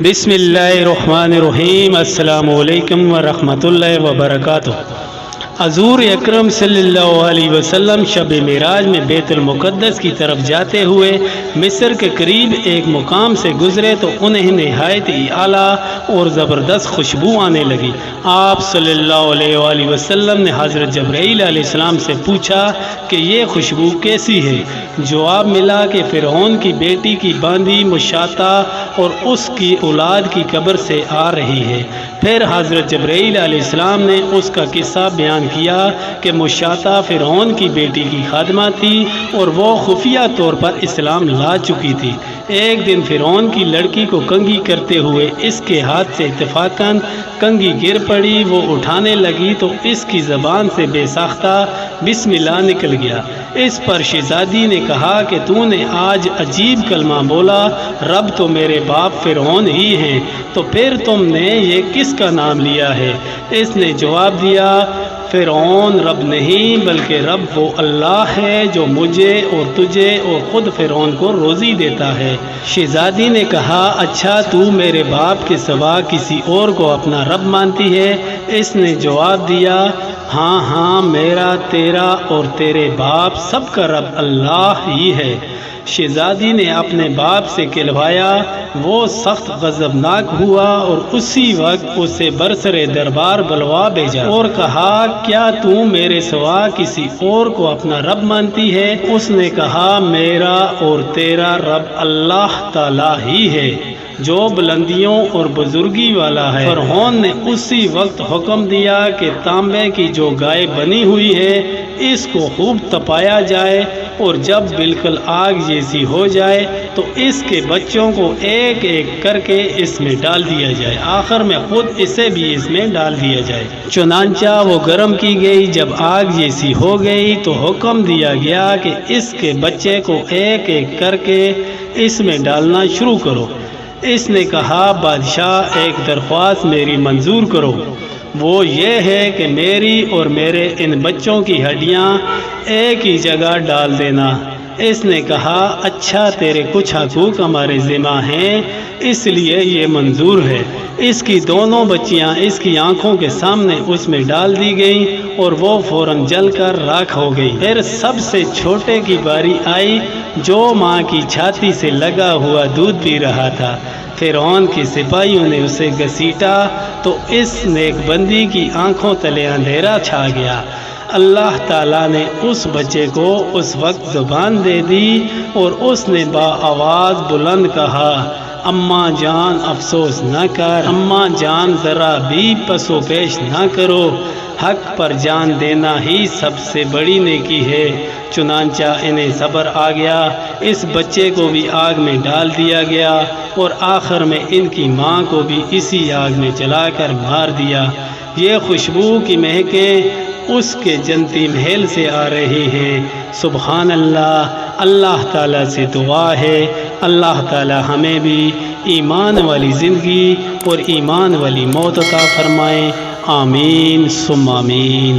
بسم اللہ الرحمن الرحیم۔ السلام علیکم ورحمۃ اللہ وبرکاتہ۔ حضور اکرم صلی اللہ علیہ وسلم شب معراج میں بیت المقدس کی طرف جاتے ہوئے مصر کے قریب ایک مقام سے گزرے تو انہیں نہایت ہی اعلیٰ اور زبردست خوشبو آنے لگی۔ آپ صلی اللہ علیہ وآلہ وسلم نے حضرت جبرائیل علیہ السلام سے پوچھا کہ یہ خوشبو کیسی ہے؟ جواب ملا کہ فرعون کی بیٹی کی باندھی مشاطہ اور اس کی اولاد کی قبر سے آ رہی ہے۔ پھر حضرت جبرائیل علیہ السلام نے اس کا قصہ بیان کیا کہ مشاطہ فرعون کی بیٹی کی خادمہ تھی اور وہ خفیہ طور پر اسلام لا چکی تھی۔ ایک دن فرعون کی لڑکی کو کنگھی کرتے ہوئے اس کے ہاتھ سے اتفاقاً کنگھی گر پڑی۔ وہ اٹھانے لگی تو اس کی زبان سے بے ساختہ بسم اللہ نکل گیا۔ اس پر شہزادی نے کہا کہ تو نے آج عجیب کلمہ بولا، رب تو میرے باپ فرعون ہی ہیں، تو پھر تم نے یہ کس کا نام لیا ہے؟ اس نے جواب دیا، فرعون رب نہیں بلکہ رب وہ اللہ ہے جو مجھے اور تجھے اور خود فرعون کو روزی دیتا ہے۔ شہزادی نے کہا، اچھا تو میرے باپ کے سوا کسی اور کو اپنا رب مانتی ہے؟ اس نے جواب دیا، ہاں ہاں، میرا، تیرا اور تیرے باپ سب کا رب اللہ ہی ہے۔ شہزادی نے اپنے باپ سے کہلوایا، وہ سخت غضبناک ہوا اور اسی وقت اسے برسرے دربار بلوا بھیجا اور کہا، کیا تو میرے سوا کسی اور کو اپنا رب مانتی ہے؟ اس نے کہا، میرا اور تیرا رب اللہ تعالی ہی ہے جو بلندیوں اور بزرگی والا ہے۔ فرعون نے اسی وقت حکم دیا کہ تانبے کی جو گائے بنی ہوئی ہے اس کو خوب تپایا جائے اور جب بالکل آگ جیسی ہو جائے تو اس کے بچوں کو ایک ایک کر کے اس میں ڈال دیا جائے، آخر میں خود اسے بھی اس میں ڈال دیا جائے۔ چنانچہ وہ گرم کی گئی، جب آگ جیسی ہو گئی تو حکم دیا گیا کہ اس کے بچے کو ایک ایک کر کے اس میں ڈالنا شروع کرو۔ اس نے کہا، بادشاہ ایک درخواست میری منظور کرو، وہ یہ ہے کہ میری اور میرے ان بچوں کی ہڈیاں ایک ہی جگہ ڈال دینا۔ اس نے کہا، اچھا، تیرے کچھ حقوق ہمارے ذمہ ہیں اس لیے یہ منظور ہے۔ اس کی دونوں بچیاں اس کی آنکھوں کے سامنے اس میں ڈال دی گئیں اور وہ فوراً جل کر راکھ ہو گئی۔ پھر سب سے چھوٹے کی باری آئی جو ماں کی چھاتی سے لگا ہوا دودھ پی رہا تھا۔ فرعون کے سپاہیوں نے اسے گھسیٹا تو اس نیک بندی کی آنکھوں تلے اندھیرا چھا گیا۔ اللہ تعالیٰ نے اس بچے کو اس وقت زبان دے دی اور اس نے با آواز بلند کہا، اماں جان افسوس نہ کر، اماں جان ذرا بھی پس و پیش نہ کرو، حق پر جان دینا ہی سب سے بڑی نیکی ہے۔ چنانچہ انہیں صبر آ گیا، اس بچے کو بھی آگ میں ڈال دیا گیا اور آخر میں ان کی ماں کو بھی اسی آگ میں جلا کر مار دیا۔ یہ خوشبو کی مہکیں اس کے جنتی محل سے آ رہی ہیں۔ سبحان اللہ۔ اللہ تعالیٰ سے دعا ہے اللہ تعالیٰ ہمیں بھی ایمان والی زندگی اور ایمان والی موت عطا فرمائے، آمین ثم آمین۔